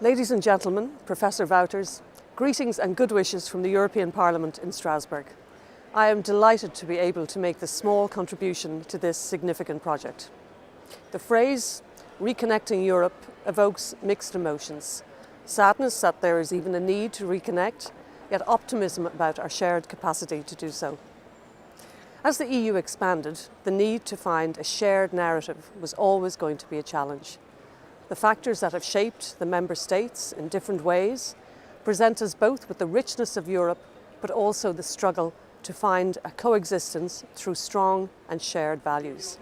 Ladies and gentlemen, Professor Wouters, greetings and good wishes from the European Parliament in Strasbourg. I am delighted to be able to make this small contribution to this significant project. The phrase, reconnecting Europe, evokes mixed emotions. Sadness that there is even a need to reconnect, yet optimism about our shared capacity to do so. As the EU expanded, the need to find a shared narrative was always going to be a challenge. The factors that have shaped the member states in different ways present us both with the richness of Europe, but also the struggle to find a coexistence through strong and shared values.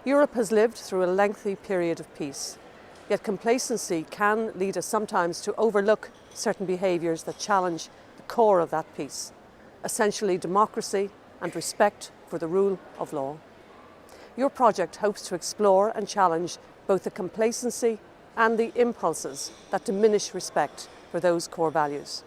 Europe has lived through a lengthy period of peace, yet complacency can lead us sometimes to overlook certain behaviours that challenge the core of that peace, essentially democracy and respect for the rule of law. Your project hopes to explore and challenge both the complacency and the impulses that diminish respect for those core values.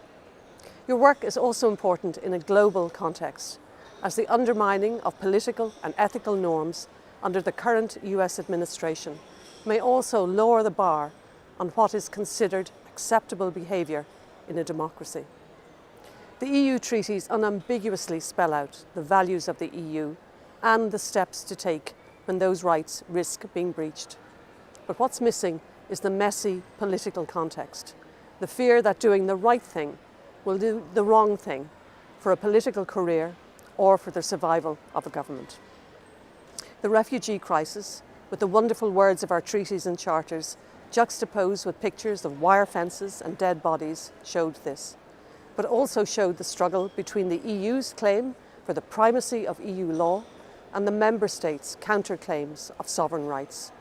Your work is also important in a global context, as the undermining of political and ethical norms under the current US administration may also lower the bar on what is considered acceptable behaviour in a democracy. The EU treaties unambiguously spell out the values of the EU and the steps to take when those rights risk being breached. But what's missing is the messy political context, the fear that doing the right thing will do the wrong thing for a political career or for the survival of a government. The refugee crisis, with the wonderful words of our treaties and charters, juxtaposed with pictures of wire fences and dead bodies, showed this, but also showed the struggle between the EU's claim for the primacy of EU law and the member states' counterclaims of sovereign rights.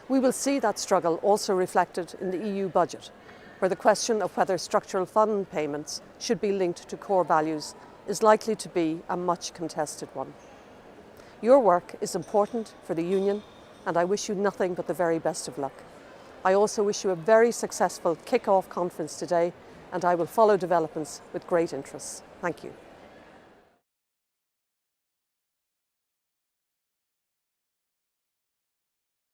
We will see that struggle also reflected in the EU budget, where the question of whether structural fund payments should be linked to core values is likely to be a much contested one. Your work is important for the Union, and I wish you nothing but the very best of luck. I also wish you a very successful kick-off conference today, and I will follow developments with great interest. Thank you.